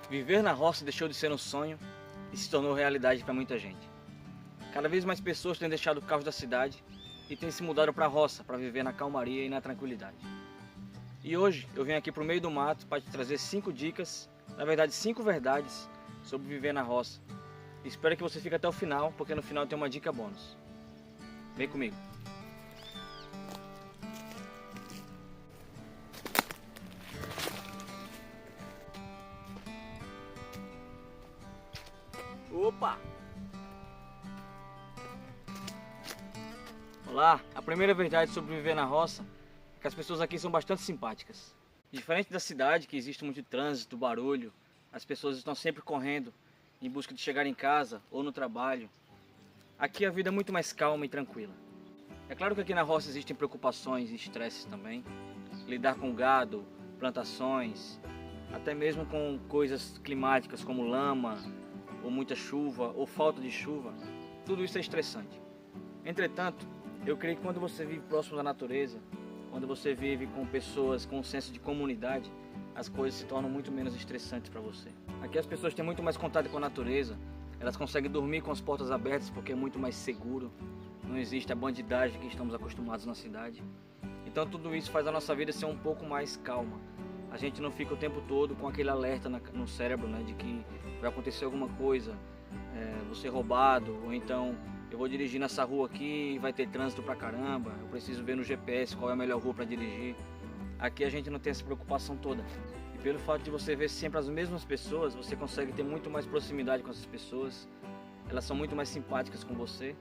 Viver na roça deixou de ser um sonho e se tornou realidade para muita gente. Cada vez mais pessoas têm deixado o caos da cidade e têm se mudado para a roça para viver na calmaria e na tranquilidade. E hoje eu venho aqui para o meio do mato para te trazer 5 dicas, na verdade 5 verdades sobre viver na roça. Espero que você fique até o final, porque no final tem uma dica bônus. Vem comigo. Opa! Olá! A primeira verdade sobre viver na roça é que as pessoas aqui são bastante simpáticas. Diferente da cidade, que existe muito trânsito, barulho, as pessoas estão sempre correndo em busca de chegar em casa ou no trabalho. Aqui a vida é muito mais calma e tranquila. É claro que aqui na roça existem preocupações e estresses também. Lidar com gado, plantações, até mesmo com coisas climáticas como lama, ou muita chuva, ou falta de chuva, tudo isso é estressante. Entretanto, eu creio que quando você vive próximo da natureza, quando você vive com pessoas com um senso de comunidade, as coisas se tornam muito menos estressantes para você. Aqui as pessoas têm muito mais contato com a natureza, elas conseguem dormir com as portas abertas porque é muito mais seguro, não existe a bandidagem que estamos acostumados na cidade. Então tudo isso faz a nossa vida ser um pouco mais calma. A gente não fica o tempo todo com aquele alerta no cérebro, né, de que vai acontecer alguma coisa, vou ser roubado, ou então eu vou dirigir nessa rua aqui e vai ter trânsito pra caramba, eu preciso ver no GPS qual é a melhor rua para dirigir. Aqui a gente não tem essa preocupação toda. E pelo fato de você ver sempre as mesmas pessoas, você consegue ter muito mais proximidade com essas pessoas, elas são muito mais simpáticas com você.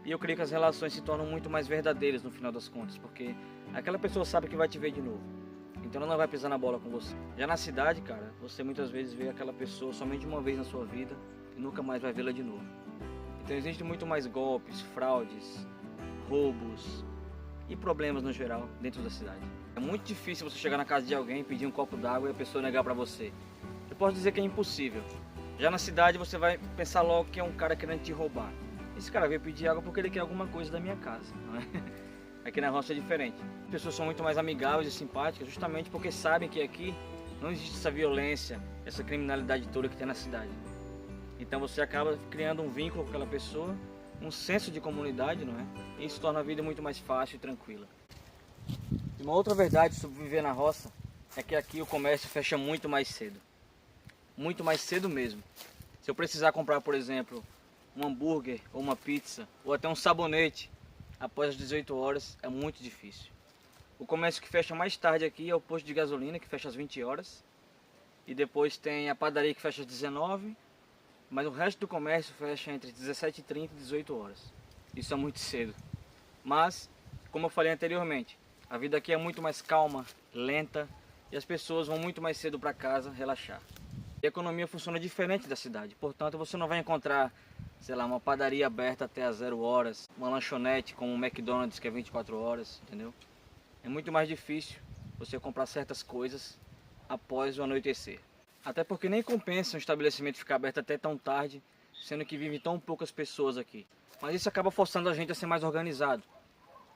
E eu creio que as relações se tornam muito mais verdadeiras no final das contas, porque aquela pessoa sabe que vai te ver de novo. Então ela não vai pisar na bola com você. Já na cidade, cara, você muitas vezes vê aquela pessoa somente uma vez na sua vida e nunca mais vai vê-la de novo. Então existem muito mais golpes, fraudes, roubos e problemas no geral dentro da cidade. É muito difícil você chegar na casa de alguém, pedir um copo d'água e a pessoa negar pra você. Eu posso dizer que é impossível. Já na cidade você vai pensar logo que é um cara querendo te roubar. Esse cara veio pedir água porque ele quer alguma coisa da minha casa, não é? Aqui na roça é diferente. As pessoas são muito mais amigáveis e simpáticas justamente porque sabem que aqui não existe essa violência, essa criminalidade toda que tem na cidade. Então você acaba criando um vínculo com aquela pessoa, um senso de comunidade, não é? E isso torna a vida muito mais fácil e tranquila. E uma outra verdade sobre viver na roça é que aqui o comércio fecha muito mais cedo. Muito mais cedo mesmo. Se eu precisar comprar, por exemplo, um hambúrguer ou uma pizza ou até um sabonete após as 18 horas é muito difícil. O comércio que fecha mais tarde aqui é o posto de gasolina, que fecha às 20 horas. E depois tem a padaria que fecha às 19, mas o resto do comércio fecha entre 17h30 e 18 horas. Isso é muito cedo. Mas, como eu falei anteriormente, a vida aqui é muito mais calma, lenta, e as pessoas vão muito mais cedo para casa relaxar. E a economia funciona diferente da cidade, portanto você não vai encontrar, sei lá, uma padaria aberta até às 0 horas, uma lanchonete como o McDonald's que é 24 horas, entendeu? É muito mais difícil você comprar certas coisas após o anoitecer. Até porque nem compensa um estabelecimento ficar aberto até tão tarde, sendo que vivem tão poucas pessoas aqui. Mas isso acaba forçando a gente a ser mais organizado.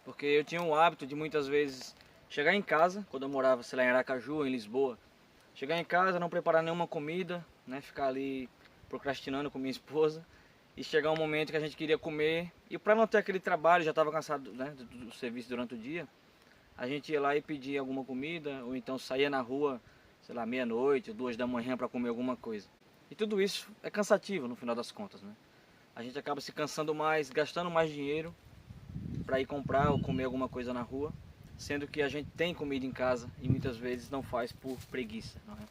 Porque eu tinha o hábito de muitas vezes chegar em casa, quando eu morava, sei lá, em Aracaju, em Lisboa, chegar em casa, não preparar nenhuma comida, né, ficar ali procrastinando com minha esposa, e chegar um momento que a gente queria comer, e para não ter aquele trabalho, já estava cansado, né, do serviço durante o dia, a gente ia lá e pedia alguma comida, ou então saía na rua, sei lá, meia-noite, 2 da manhã para comer alguma coisa. E tudo isso é cansativo no final das contas, né? A gente acaba se cansando mais, gastando mais dinheiro para ir comprar ou comer alguma coisa na rua, sendo que a gente tem comida em casa e muitas vezes não faz por preguiça, não é?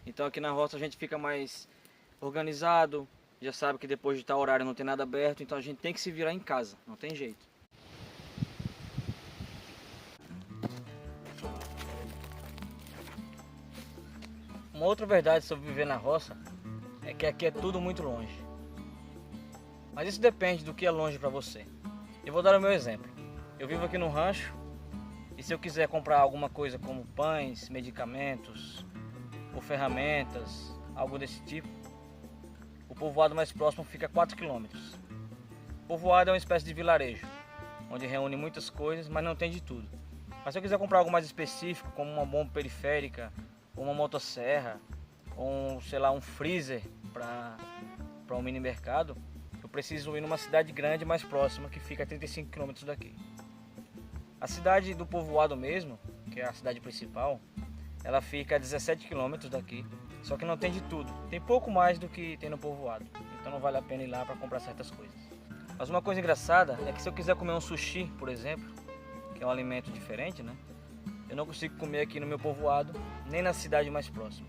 Então aqui na roça a gente fica mais organizado, já sabe que depois de tal horário não tem nada aberto, então a gente tem que se virar em casa, não tem jeito. Uma outra verdade sobre viver na roça é que aqui é tudo muito longe. Mas isso depende do que é longe para você. Eu vou dar o meu exemplo. Eu vivo aqui no rancho e se eu quiser comprar alguma coisa como pães, medicamentos ou ferramentas, algo desse tipo, o povoado mais próximo fica a 4 km. O povoado é uma espécie de vilarejo, onde reúne muitas coisas, mas não tem de tudo. Mas se eu quiser comprar algo mais específico, como uma bomba periférica, ou uma motosserra, sei lá, um freezer para um mini mercado, eu preciso ir numa cidade grande mais próxima, que fica a 35 km daqui. A cidade do povoado mesmo, que é a cidade principal, ela fica a 17 km daqui, só que não tem de tudo. Tem pouco mais do que tem no povoado, então não vale a pena ir lá para comprar certas coisas. Mas uma coisa engraçada é que se eu quiser comer um sushi, por exemplo, que é um alimento diferente, né? Eu não consigo comer aqui no meu povoado, nem na cidade mais próxima.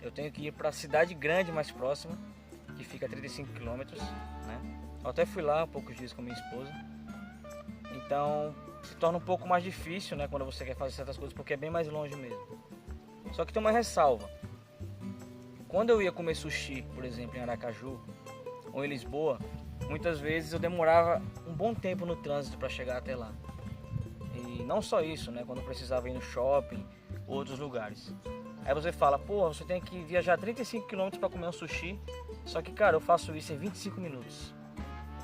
Eu tenho que ir para a cidade grande mais próxima, que fica a 35 km, né? Eu até fui lá há poucos dias com minha esposa. Então se torna um pouco mais difícil, né, quando você quer fazer certas coisas, porque é bem mais longe mesmo. Só que tem uma ressalva. Quando eu ia comer sushi, por exemplo, em Aracaju ou em Lisboa, muitas vezes eu demorava um bom tempo no trânsito para chegar até lá. E não só isso, né, quando eu precisava ir no shopping ou outros lugares. Aí você fala, pô, você tem que viajar 35 km para comer um sushi, só que, cara, eu faço isso em 25 minutos.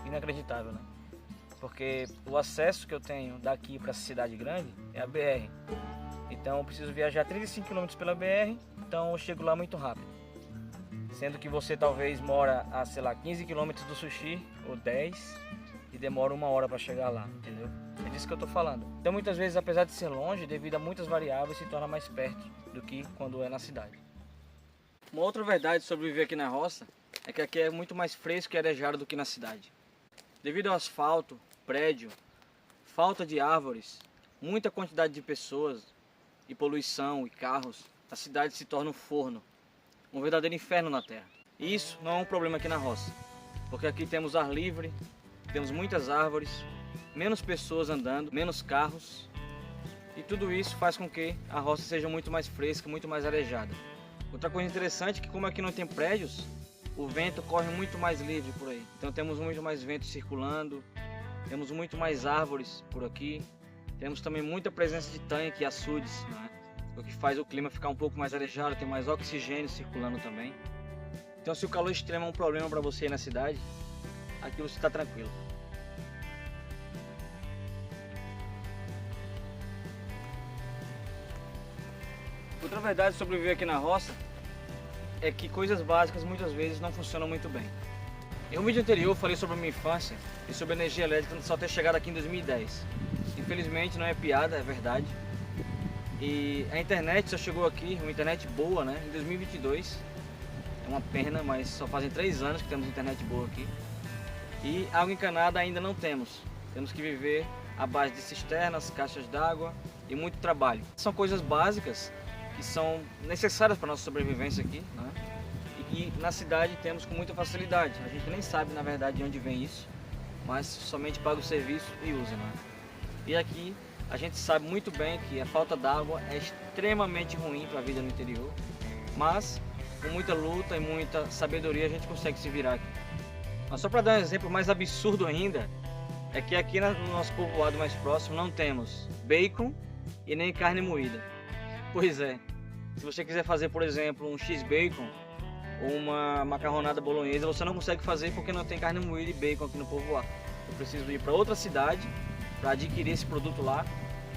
Inacreditável, né? Porque o acesso que eu tenho daqui para essa cidade grande é a BR. Então eu preciso viajar 35 km pela BR, então eu chego lá muito rápido. Sendo que você talvez mora a, sei lá, 15 km do sushi, ou 10, e demora 1 hora para chegar lá, entendeu? É disso que eu tô falando. Então muitas vezes, apesar de ser longe, devido a muitas variáveis, se torna mais perto do que quando é na cidade. Uma outra verdade sobre viver aqui na roça é que aqui é muito mais fresco e arejado do que na cidade. Devido ao asfalto, prédio, falta de árvores, muita quantidade de pessoas e poluição e carros, a cidade se torna um forno, um verdadeiro inferno na terra. E isso não é um problema aqui na roça, porque aqui temos ar livre, temos muitas árvores, menos pessoas andando, menos carros, e tudo isso faz com que a roça seja muito mais fresca, muito mais arejada. Outra coisa interessante é que, como aqui não tem prédios, o vento corre muito mais livre por aí. Então temos muito mais vento circulando, temos muito mais árvores por aqui, temos também muita presença de tanque e açudes, né? O que faz o clima ficar um pouco mais arejado, tem mais oxigênio circulando também. Então se o calor extremo é um problema para você aí na cidade, aqui você está tranquilo. Outra verdade sobre viver aqui na roça é que coisas básicas muitas vezes não funcionam muito bem. Em um vídeo anterior eu falei sobre a minha infância e sobre a energia elétrica só ter chegado aqui em 2010. Infelizmente não é piada, é verdade. E a internet só chegou aqui, uma internet boa, né, em 2022. É uma pena, mas só fazem 3 anos que temos internet boa aqui. E água encanada ainda não temos. Temos que viver à base de cisternas, caixas d'água e muito trabalho. São coisas básicas que são necessárias para a nossa sobrevivência aqui, né? E que na cidade temos com muita facilidade. A gente nem sabe na verdade de onde vem isso, mas somente paga o serviço e usa, né? E aqui a gente sabe muito bem que a falta d'água é extremamente ruim para a vida no interior, mas com muita luta e muita sabedoria a gente consegue se virar aqui. Mas só para dar um exemplo mais absurdo ainda, é que aqui no nosso povoado mais próximo não temos bacon e nem carne moída. Pois é, se você quiser fazer, por exemplo, um X-Bacon ou uma macarronada bolonhesa, você não consegue fazer porque não tem carne moída e bacon aqui no povoado. Eu preciso ir para outra cidade para adquirir esse produto lá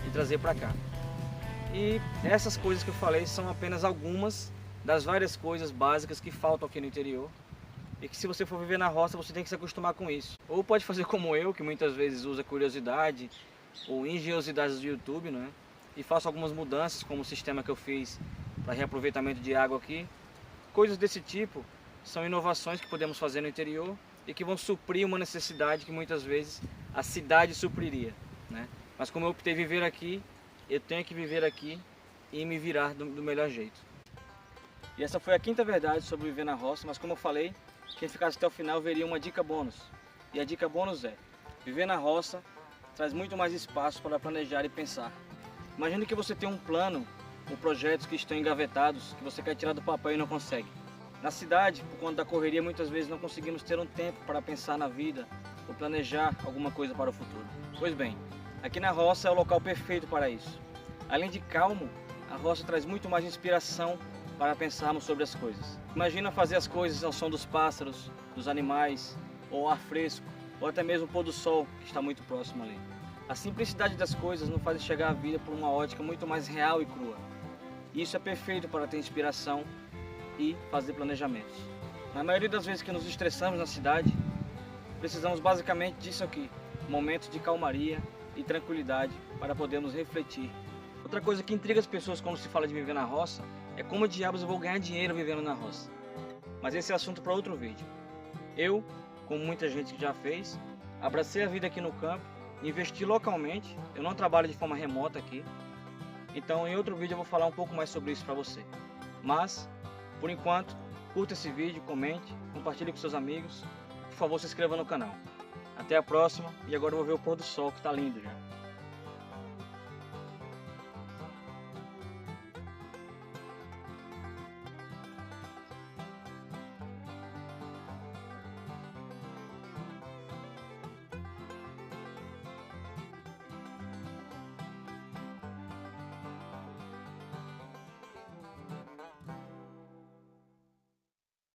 e trazer para cá. E essas coisas que eu falei são apenas algumas das várias coisas básicas que faltam aqui no interior e que, se você for viver na roça, você tem que se acostumar com isso. Ou pode fazer como eu, que muitas vezes usa curiosidade ou engenhosidades do YouTube, né? E faço algumas mudanças, como o sistema que eu fiz para reaproveitamento de água aqui. Coisas desse tipo são inovações que podemos fazer no interior e que vão suprir uma necessidade que muitas vezes a cidade supriria, né? Mas como eu optei viver aqui, eu tenho que viver aqui e me virar do melhor jeito. E essa foi a quinta verdade sobre viver na roça, mas como eu falei, quem ficasse até o final veria uma dica bônus. E a dica bônus é: viver na roça traz muito mais espaço para planejar e pensar. Imagine que você tem um plano com projetos que estão engavetados, que você quer tirar do papel e não consegue. Na cidade, por conta da correria, muitas vezes não conseguimos ter um tempo para pensar na vida ou planejar alguma coisa para o futuro. Pois bem, aqui na roça é o local perfeito para isso. Além de calmo, a roça traz muito mais inspiração para pensarmos sobre as coisas. Imagina fazer as coisas ao som dos pássaros, dos animais, ou ao ar fresco, ou até mesmo o pôr do sol, que está muito próximo ali. A simplicidade das coisas nos faz enxergar a vida por uma ótica muito mais real e crua. Isso é perfeito para ter inspiração e fazer planejamentos. Na maioria das vezes que nos estressamos na cidade, precisamos basicamente disso aqui, momentos de calmaria e tranquilidade para podermos refletir. Outra coisa que intriga as pessoas quando se fala de viver na roça é como diabos eu vou ganhar dinheiro vivendo na roça. Mas esse é assunto para outro vídeo. Eu, como muita gente que já fez, abracei a vida aqui no campo, investi localmente, eu não trabalho de forma remota aqui. Então em outro vídeo eu vou falar um pouco mais sobre isso para você. Mas, por enquanto, curta esse vídeo, comente, compartilhe com seus amigos. Por favor, se inscreva no canal. Até a próxima, e agora eu vou ver o pôr do sol que tá lindo já.